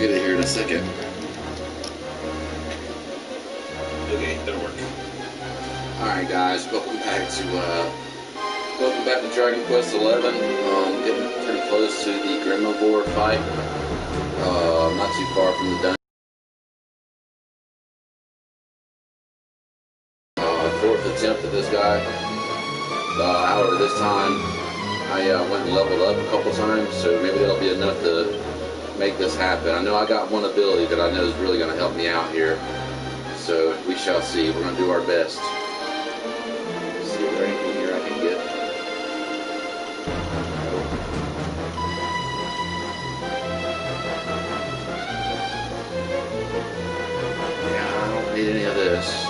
get it here in a second. Okay, that'll work. Alright guys, welcome back to Dragon Quest XI. Getting pretty close to the Grimivore fight. Not too far from the dungeon. Fourth attempt at this guy. However, this time I went and leveled up a couple times, so maybe that'll be enough to make this happen. I know I got one ability that I know is really going to help me out here, so we shall see. We're going to do our best. See if there's anything here I can get. Yeah, I don't need any of this.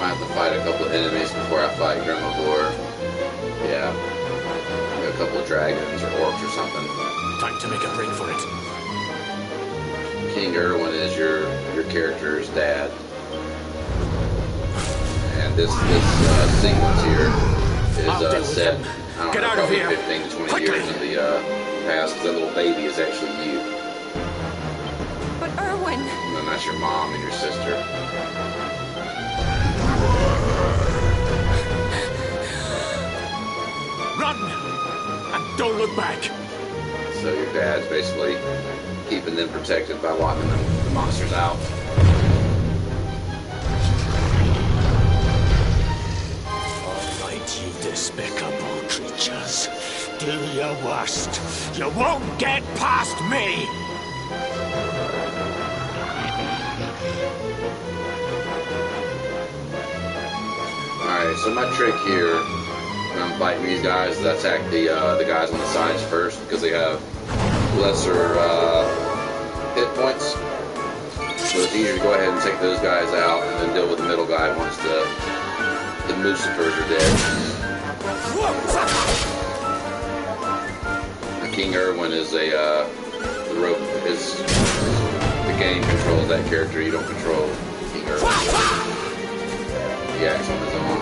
I have to fight a couple of enemies before I fight Grimivore. Yeah. Maybe a couple of dragons or orcs or something. Time to make a break for it. King Erwin is your character's dad. And this sequence here is set, I don't know, probably 15 to 20 years in the past, because that little baby is actually you. But Erwin! And then that's your mom and your sister. Run! And don't look back! So your dad's basically keeping them protected by locking the monsters out. All right, you despicable creatures. Do your worst. You won't get past me! Alright, so my trick here when I'm fighting these guys is I attack the guys on the sides first, because they have lesser hit points. So it's easier to go ahead and take those guys out and then deal with the middle guy once the Lucifers are dead. King Erwin is the game controls that character. You don't control King Erwin. He acts on his own.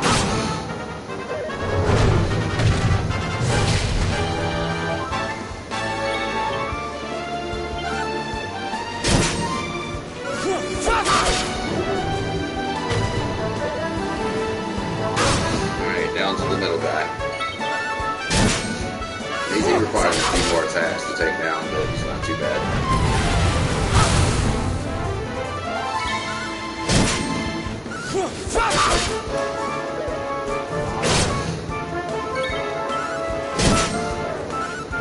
Alright, down to the middle guy. He requires a few more attacks to take down, but it's not too bad.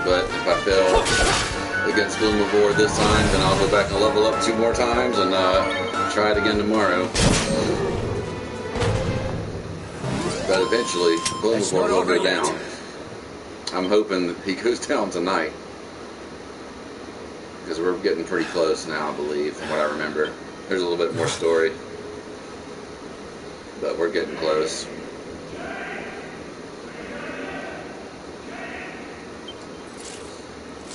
But if I fail against Grimivore this time, then I'll go back and level up 2 more times and try it again tomorrow. But eventually, Grimivore will go down. I'm hoping that he goes down tonight, because we're getting pretty close now, I believe, from what I remember. There's a little bit more story, but we're getting close.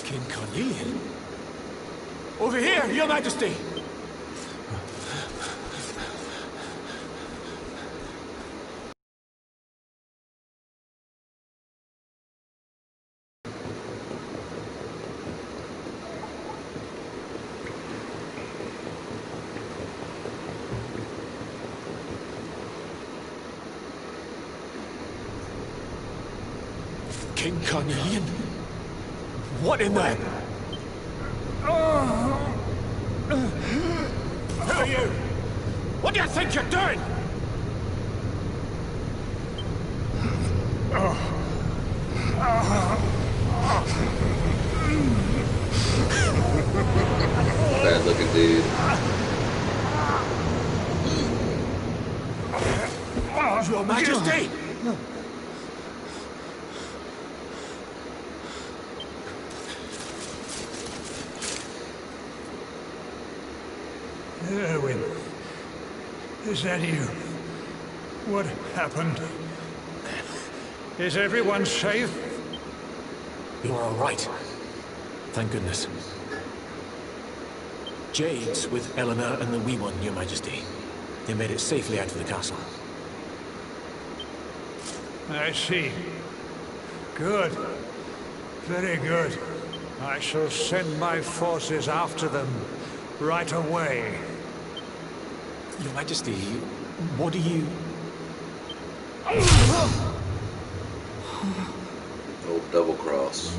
King Carnelian? Over here, Your Majesty! King Carnelian? What in the... Who are you? What do you think you're doing? bad looking dude. Your Majesty! Erwin, is that you? What happened? Is everyone safe? You're all right. Thank goodness. Jade's with Eleanor and the wee one, Your Majesty. They made it safely out of the castle. I see. Good. Very good. I shall send my forces after them right away. Your Majesty, what do you... Old double cross.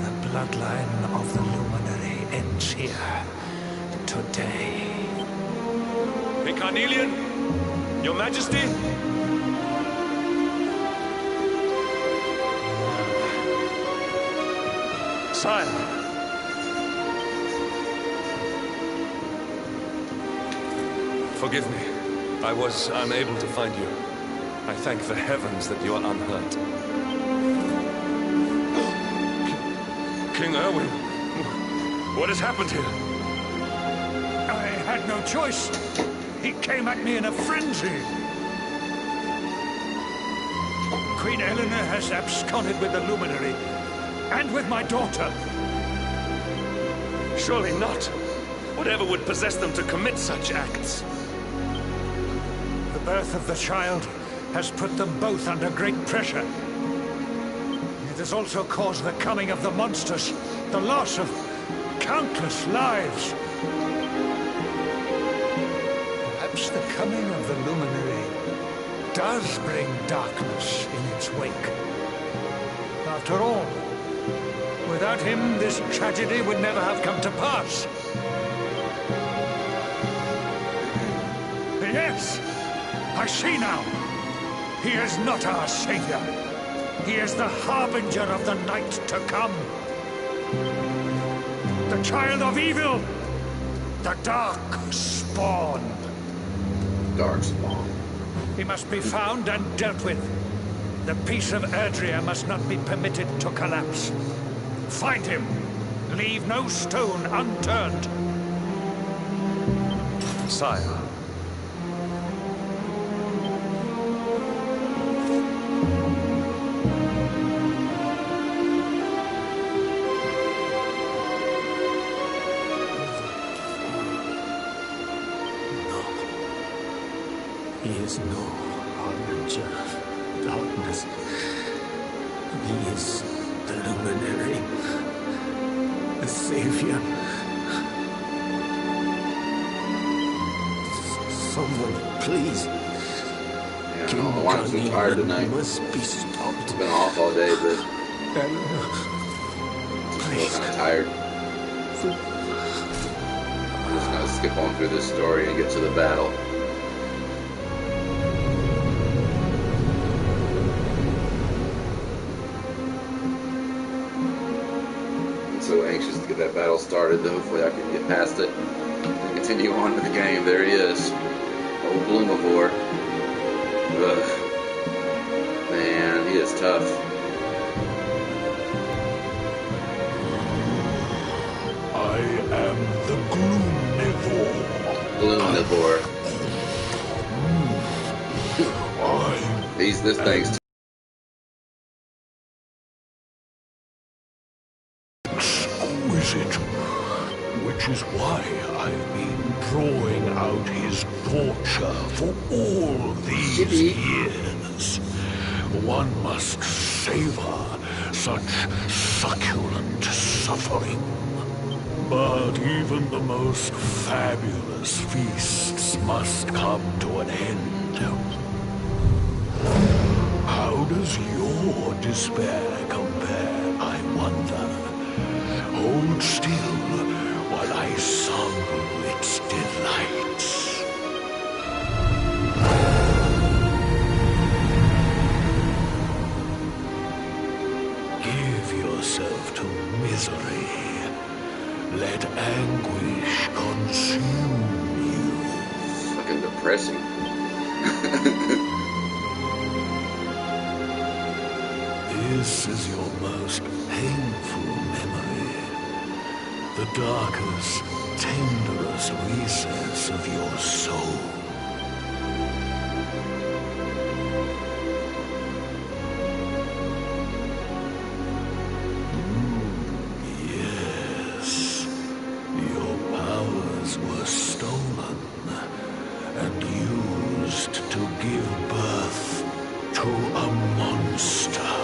The bloodline of the Luminary ends here today. Hey, Carnelian? Your Majesty? Sire. Forgive me. I was unable to find you. I thank the heavens that you are unhurt. King Erwin, what has happened here? I had no choice. He came at me in a frenzy. Queen Eleanor has absconded with the Luminary, and with my daughter. Surely not. Whatever would possess them to commit such acts? The birth of the child has put them both under great pressure. It has also caused the coming of the monsters, the loss of countless lives. Perhaps the coming of the Luminary does bring darkness in its wake. After all, without him, this tragedy would never have come to pass. Yes, I see now. He is not our savior. He is the harbinger of the night to come. The child of evil. The dark spawn. Dark spawn. He must be found and dealt with. The peace of Erdrea must not be permitted to collapse. Find him. Leave no stone unturned. Sire. He is no harbinger of darkness. He is the Luminary, the Savior. Someone, please. Yeah, I don't know why I'm so tired tonight. Must be stopped. It's been off all day, but Please. still kind of tired. I'm just gonna skip on through this story and get to the battle. So anxious to get that battle started, though. Hopefully I can get past it and continue on with the game. There he is. Old Grimivore. Ugh. Man, he is tough. I am the Grimivore. This thing's exquisite, which is why I've been drawing out his torture for all these years. One must savor such succulent suffering. But even the most fabulous feasts must come to an end. How does your despair compare, I wonder? Hold still while I sample its delights. depressing. This is your most painful memory. The darkest, tenderest recess of your soul. Yes. Your powers were stolen and used to give birth to a monster.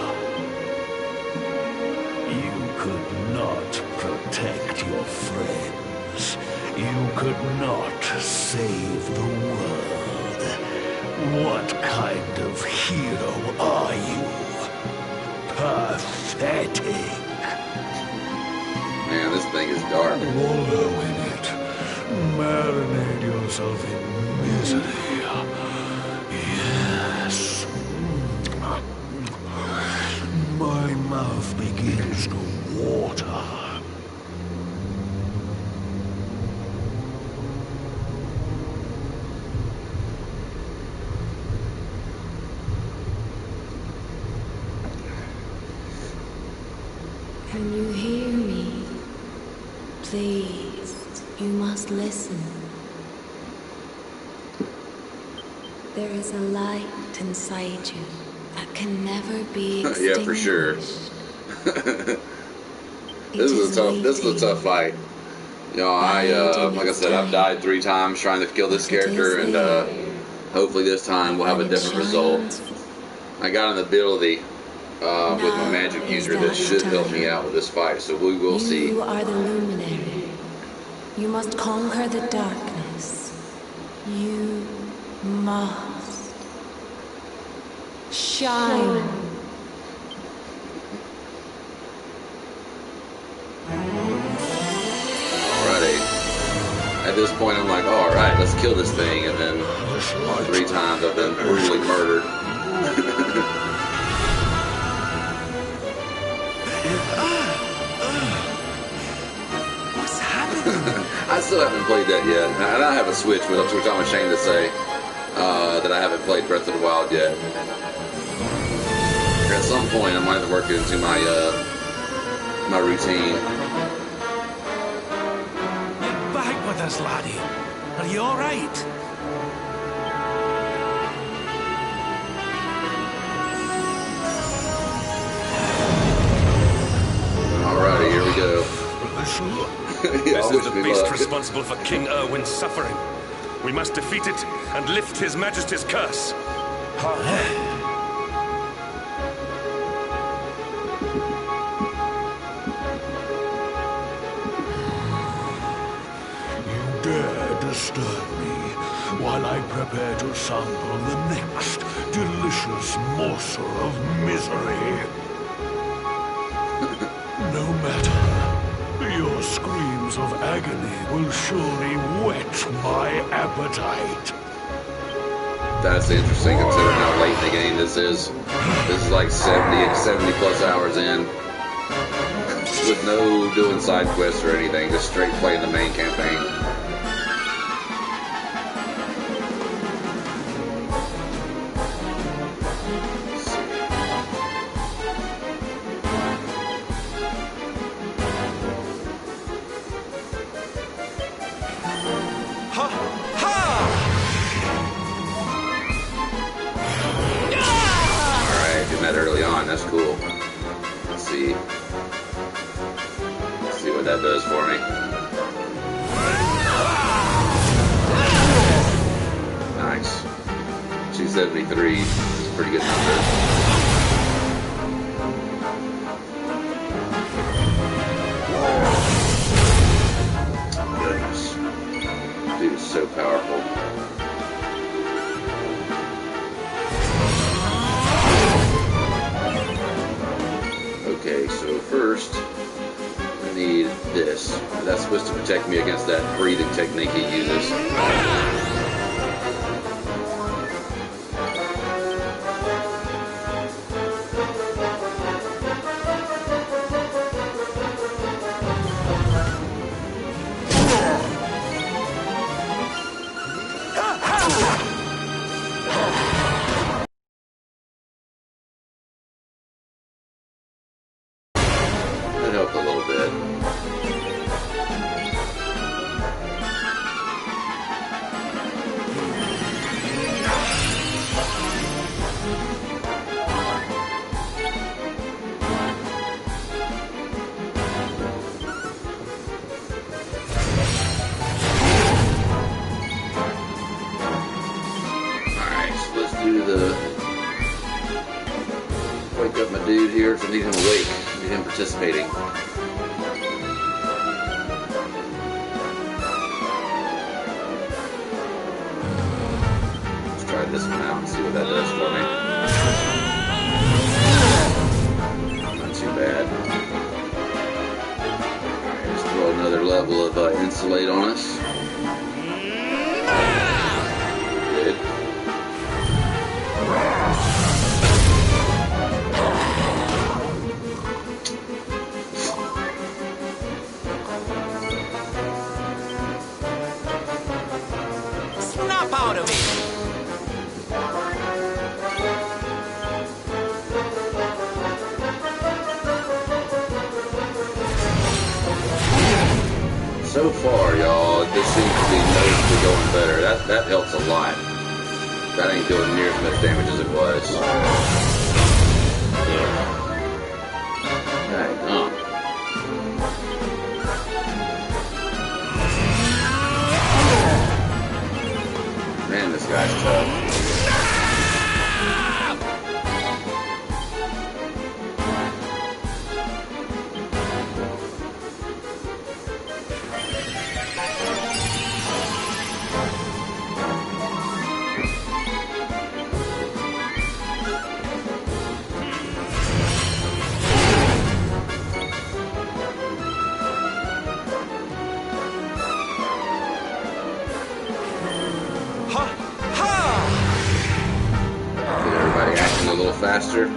You could not protect your friends. You could not save the world. What kind of hero are you? Pathetic. Man, this thing is dark. Wallow in it. Marinate yourself in misery. Yes. My mouth begins to water. Can you hear me? Please, you must listen. There is a light inside you that can never be extinguished. Yeah, for sure. This is a tough fight. You know, like I said, I've died 3 times trying to kill this character, and hopefully this time we'll have a different result. I got an ability with my magic user that should help me out with this fight, so we will see. You are the luminary. You must conquer the darkness. You must shine. Alrighty. At this point, I'm like, oh, alright, let's kill this thing, and then 3 times I've been brutally murdered. What's happening? I still haven't played that yet. And I have a Switch, which I'm ashamed to say that I haven't played Breath of the Wild yet. At some point, I might have to work it into my my routine. You're back with us, laddie. Are you all right? Alrighty, here we go. Yeah, This I is wish the me beast luck. responsible for King Erwin's suffering. We must defeat it and lift His Majesty's curse. You dare disturb me while I prepare to sample the next delicious morsel of misery. No matter. Your screams of agony will surely whet my appetite. That's interesting considering how late in the game this is. This is like 70 plus hours in. With no doing side quests or anything, just straight playing the main campaign. Alright, doing that early on, that's cool. Let's see. Let's see what that does for me. Nice. 273 is a pretty good number. Goodness. Dude is so powerful. Okay, so first I need this. That's supposed to protect me against that breathing technique he uses. do the wake up my dude here, so I need him awake. I need him participating. Let's try this one out and see what that does for me. Not too bad. Alright, let's throw another level of insulate on us. Good. Snap out of it! So far, y'all, this seems to be noticeably going better. That helps a lot. That ain't doing near as much damage as it was. Dang, man, this guy's tough. Get everybody acting a little faster.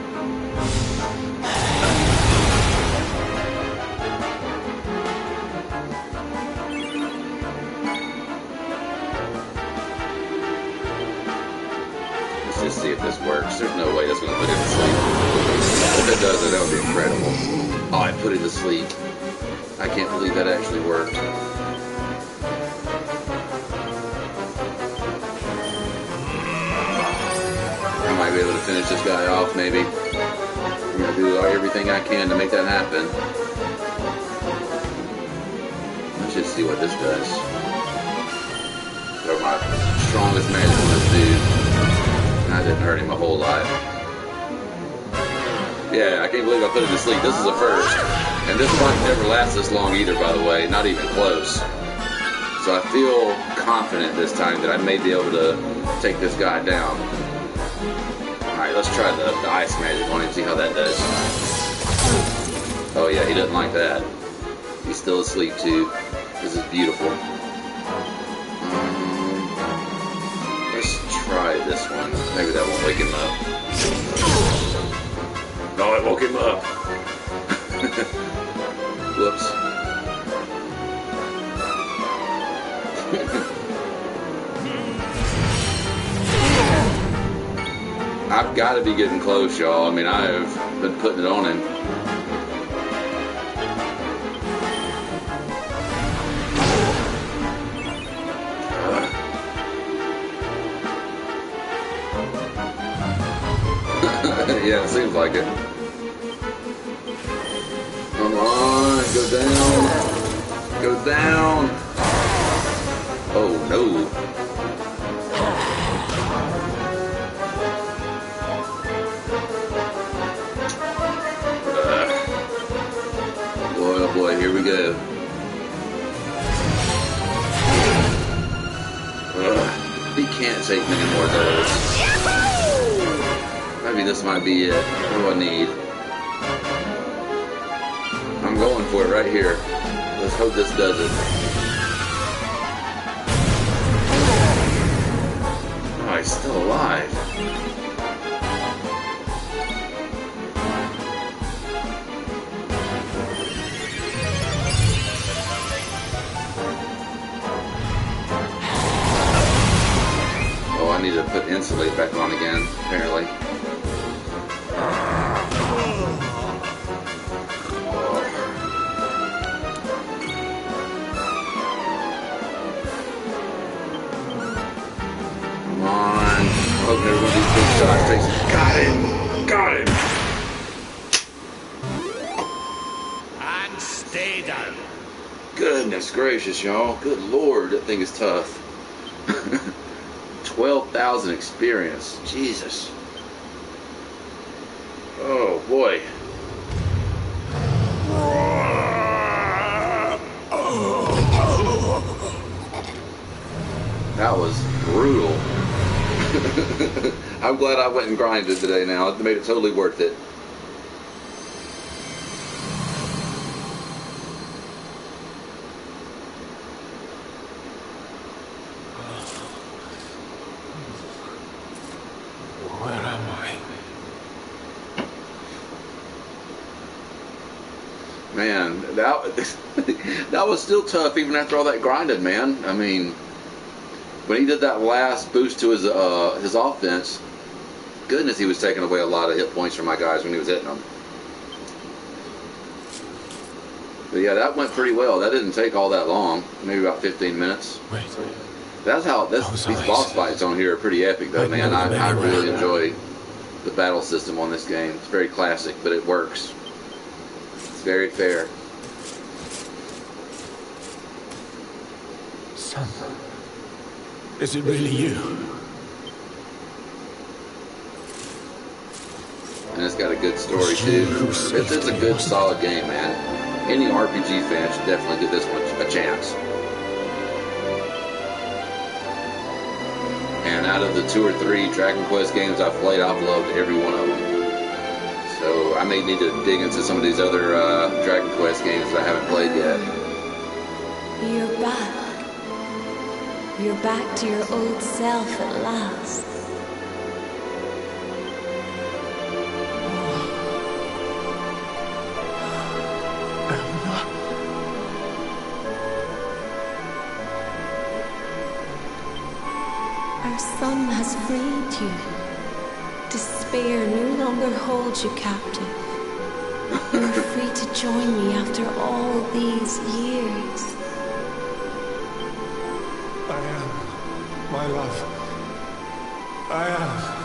Let's just see if this works. There's no way that's going to put him to sleep. If it does, that would be incredible. Oh, I put him to sleep. I can't believe that actually worked. I might be able to finish this guy off, maybe. I'm going to do everything I can to make that happen. Let's just see what this does. Throw my strongest magic on this dude. That didn't hurt him a whole lot. Yeah, I can't believe I put him to sleep. This is a first. And this fight never lasts this long either, by the way. Not even close. So I feel confident this time that I may be able to take this guy down. Alright, let's try the ice magic on him, see how that does. Oh yeah, he doesn't like that. He's still asleep too. This is beautiful. Let's try this one. Maybe that won't wake him up. No, it woke him up. Whoops. I've got to be getting close, y'all. I mean, I've been putting it on him. Yeah, it seems like it. Come on, go down. Go down. Oh, no. Boy, oh boy, here we go. He can't take many more of those. Maybe this might be it. What do I need? I'm going for it right here. Let's hope this does it. Oh, he's still alive. Oh, I need to put insulate back on again, apparently. Hoping every one of these big shots takes. Got him! Got him! And stay down. Goodness gracious, y'all. Good lord, that thing is tough. 12,000 experience. Jesus. Oh boy. That was brutal. I'm glad I went and grinded today now. It made it totally worth it. Where am I? Man, that was still tough even after all that grinding, man. I mean, when he did that last boost to his offense, goodness, he was taking away a lot of hit points from my guys when he was hitting them. But yeah, that went pretty well. That didn't take all that long. Maybe about 15 minutes. Wait. That's how these boss fights on here are pretty epic, though, man. I really enjoy the battle system on this game. It's very classic, but it works. It's very fair. Son, is it really you? And it's got a good story, too. It's a good, solid game, man. Any RPG fan should definitely give this one a chance. And out of the 2 or 3 Dragon Quest games I've played, I've loved every one of them. So I may need to dig into some of these other Dragon Quest games that I haven't played yet. You're back. You're back to your old self at last. Our son has freed you. Despair no longer holds you captive. You're free to join me after all these years. I am, my love. I am.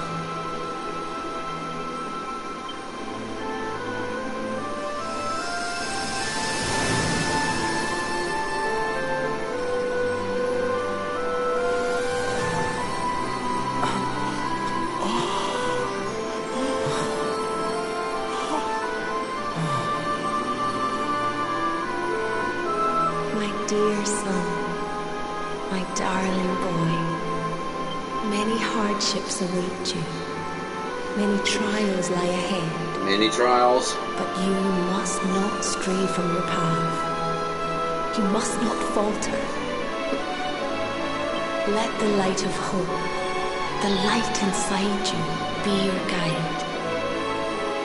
Dear son, my darling boy, many hardships await you. Many trials lie ahead. Many trials. But you must not stray from your path. You must not falter. Let the light of hope, the light inside you, be your guide.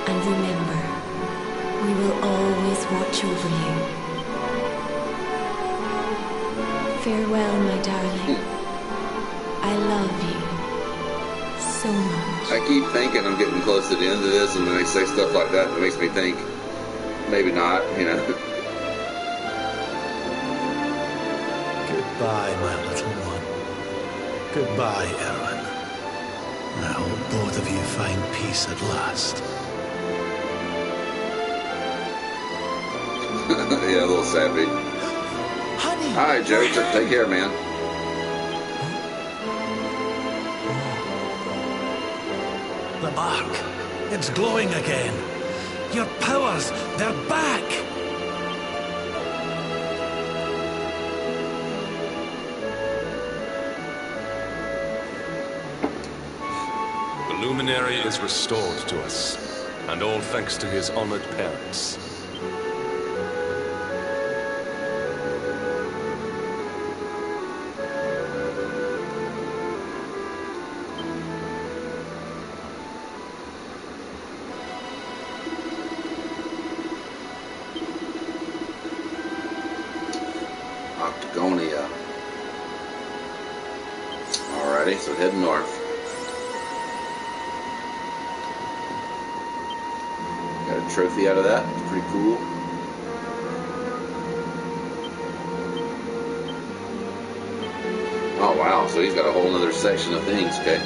And remember, we will always watch over you. Farewell, my darling. I love you so much. I keep thinking I'm getting close to the end of this, and when they say stuff like that, it makes me think maybe not, you know. Goodbye, my little one. Goodbye, Erwin. I hope both of you find peace at last. Yeah, a little savage. Honey! All right, Joe. Take care, man. The mark. It's glowing again. Your powers, they're back! The luminary is restored to us, and all thanks to his honored parents. Octagonia. Alrighty, so heading north. Got a trophy out of that. It's pretty cool. Oh wow, so he's got a whole other section of things, okay.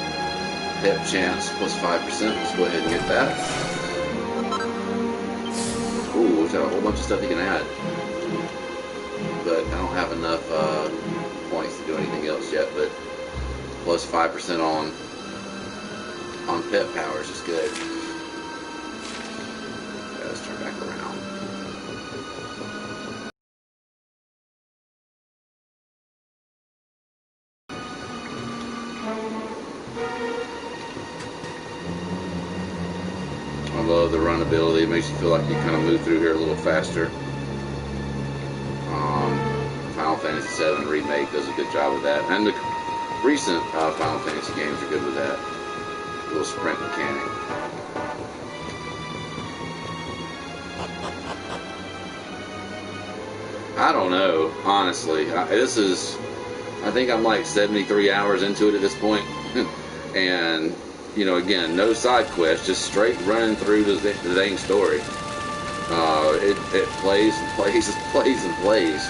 Pep chance plus 5%. Let's go ahead and get that. Ooh, he's got a whole bunch of stuff he can add. But I don't have enough points to do anything else yet, but plus 5% on pet powers is good. Yeah, let's turn back around. I love the run ability. It makes you feel like you kind of move through here a little faster. Final Fantasy VII Remake does a good job of that. And the recent Final Fantasy games are good with that. Little sprint mechanic. I don't know, honestly. I think I'm like 73 hours into it at this point. And, you know, again, no side quest, just straight running through the dang story. It plays and plays and plays and plays.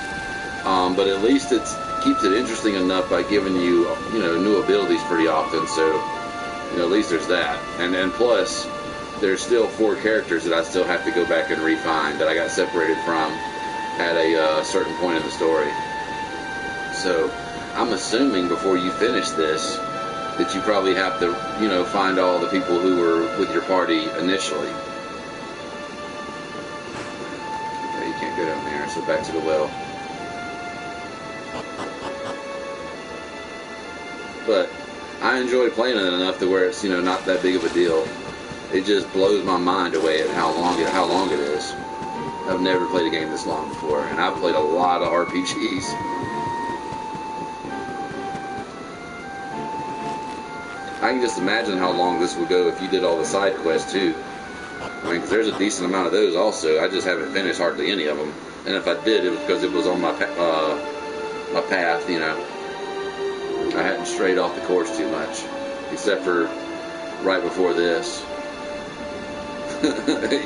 But at least it keeps it interesting enough by giving you, you know, new abilities pretty often. So, you know, at least there's that. And plus, there's still 4 characters that I still have to go back and refine that I got separated from at a certain point in the story. So, I'm assuming before you finish this that you probably have to, you know, find all the people who were with your party initially. Okay, you can't go down there, so back to the well. But I enjoy playing it enough to where it's, you know, not that big of a deal. It just blows my mind away at how long it is. I've never played a game this long before, and I've played a lot of RPGs. I can just imagine how long this would go if you did all the side quests too. I mean, 'cause there's a decent amount of those also. I just haven't finished hardly any of them, and if I did, it was because it was on my path, you know. I hadn't strayed off the course too much, except for right before this.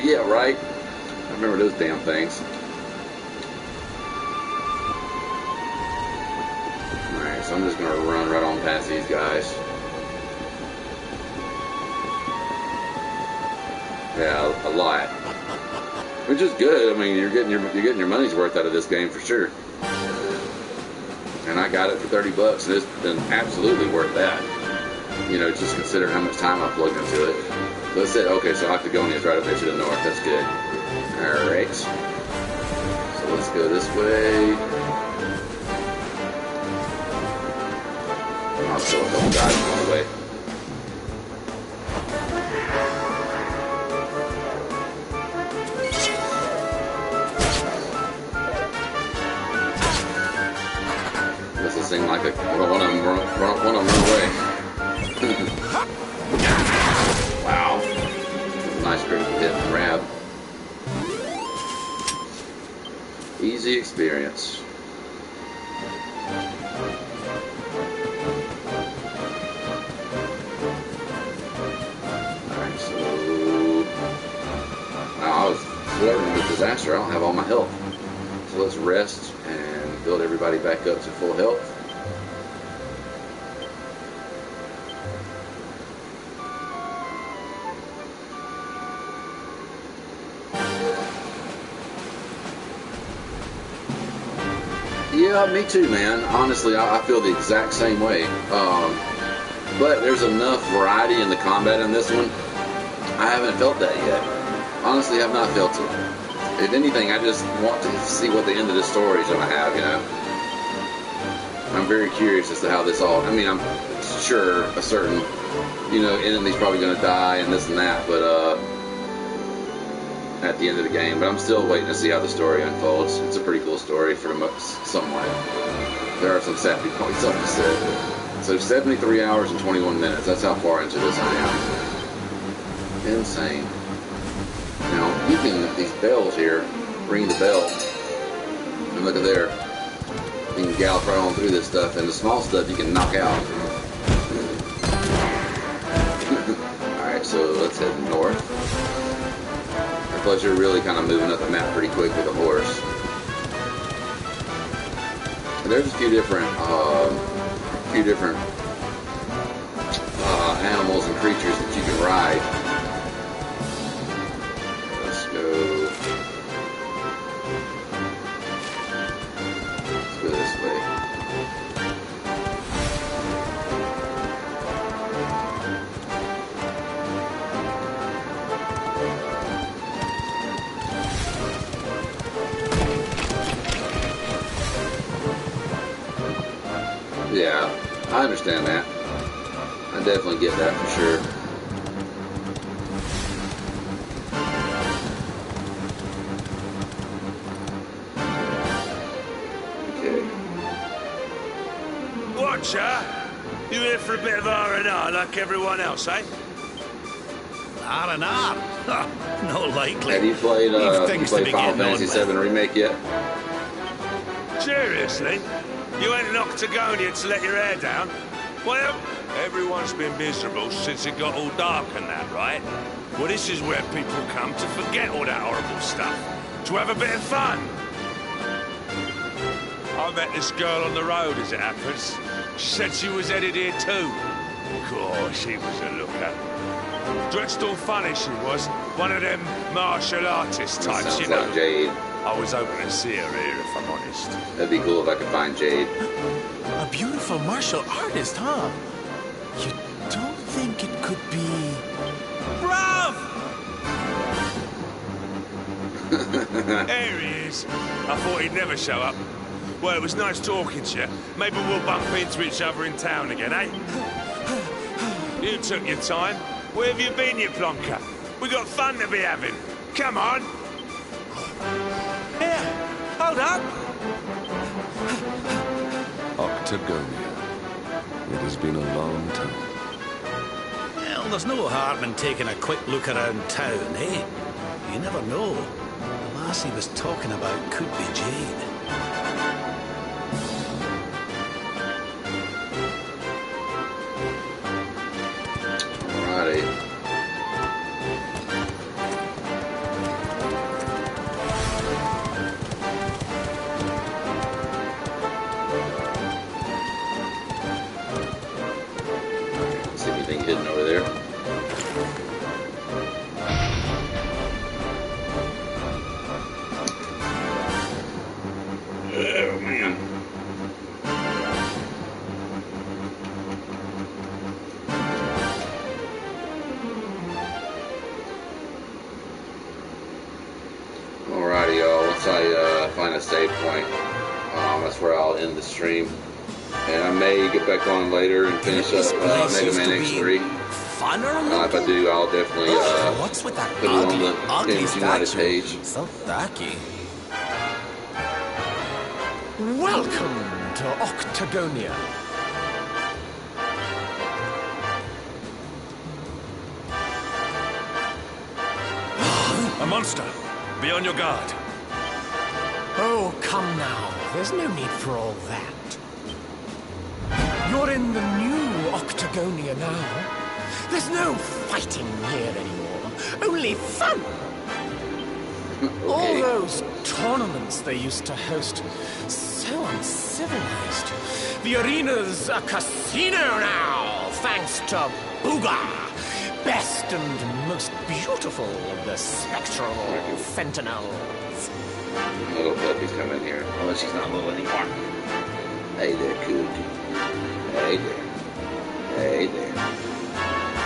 Yeah, right? I remember those damn things. Alright, so I'm just going to run right on past these guys. Yeah, a lot. Which is good. I mean, you're getting your money's worth out of this game for sure. And I got it for $30, and it's been absolutely worth that. You know, just consider how much time I plugged into it. So that's it. Okay, so Octagonia is right up there to the north. That's good. Alright. So let's go this way. I'll kill a couple guys along the way. Thing like one of them run away. Wow. Nice critical hit and grab. Easy experience. Alright, so wow, I was flirting with disaster. I don't have all my health. So let's rest and build everybody back up to full health. Yeah, me too, man. Honestly, I feel the exact same way. But there's enough variety in the combat in this one. I haven't felt that yet. Honestly, I've not felt it. If anything, I just want to see what the end of the story is going to have, you know. I'm very curious as to how this all... I mean, I'm sure a certain, you know, enemy's probably going to die and this and that, but, at the end of the game, but I'm still waiting to see how the story unfolds. It's a pretty cool story for the most, somewhat. There are some sappy points, like I said. So 73 hours and 21 minutes. That's how far into this I am. Insane. Now, you can, these bells here, ring the bell. And look at there. You can gallop right on through this stuff, and the small stuff you can knock out. Alright, so let's head north. Plus, you're really kind of moving up the map pretty quick with a horse. There's a few different animals and creatures that you can ride. Let's go this way. I understand that. I definitely get that for sure. Okay. Watcher, you here for a bit of R&R like everyone else, eh? R&R? No likely. Have you played We've things to be Final getting on Fantasy with. VII Remake yet? Seriously? You ain't an Octagonian to let your hair down? Well, everyone's been miserable since it got all dark and that, right? Well, this is where people come to forget all that horrible stuff. To have a bit of fun. I met this girl on the road, as it happens. She said she was headed here too. Gosh, she was a looker. Dressed all funny, she was. One of them martial artist types, Sounds you know. like Jade. I was hoping to see her here, if I'm honest. That'd be cool if I could find Jade. A beautiful martial artist, huh? You don't think it could be... Brav! There he is. I thought he'd never show up. Well, it was nice talking to you. Maybe we'll bump into each other in town again, eh? You took your time. Where have you been, you plonker? We got fun to be having. Come on. Here, hold up! Octagonia. It has been a long time. Well, there's no harm in taking a quick look around town, eh? You never know. The lass he was talking about could be Jade. Alrighty. See anything hidden over there? Oh man. Alrighty, y'all. Once I find a save point, that's where I'll end the stream. And I may get back on later and finish up Mega Man X3. Funner If I do, I'll definitely what's with that put it on the ugly Games United statue? page. So tacky. Welcome to Octagonia. A monster! Be on your guard. Oh, come now. There's no need for all that. You're in the new Octagonia now. There's no fighting here anymore. Only fun. All those tournaments they used to host, so uncivilized. The arena's a casino now, thanks to Booga. Best and most beautiful of the spectral fentanyls. Little puppy's coming here. Oh, she's not little anymore. Hey there, Cookie. Hey there. Hey there.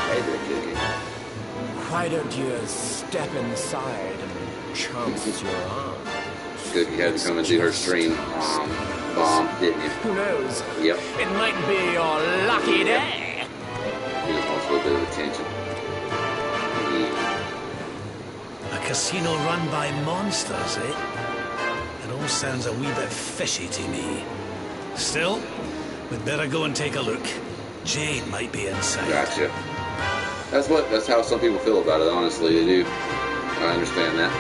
Hey there, Cookie. Why don't you step inside and chance your arm? Cookie had to come and do her stream. Bomb, didn't you? Who knows? Yep. It might be your lucky day. He just wants a little bit of attention. A casino run by monsters, eh? It all sounds a wee bit fishy to me. Still, we'd better go and take a look. Jade might be inside. Gotcha. That's how some people feel about it, honestly. They do. I understand that.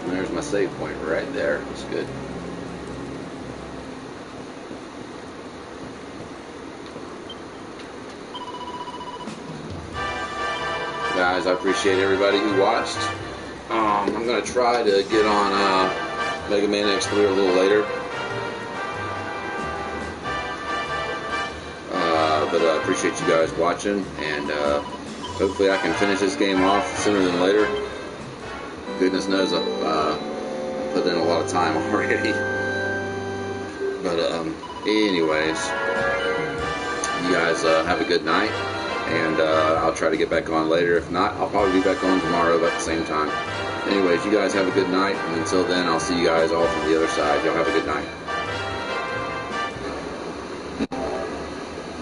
There's my save point right there. That's good. Guys, I appreciate everybody who watched. I'm going to try to get on Mega Man X3 a little later. But I appreciate you guys watching, and hopefully I can finish this game off sooner than later. Goodness knows I've put in a lot of time already. But anyways, you guys have a good night, and I'll try to get back on later. If not, I'll probably be back on tomorrow about the same time. Anyways, you guys have a good night, and until then, I'll see you guys all from the other side. Y'all have a good night.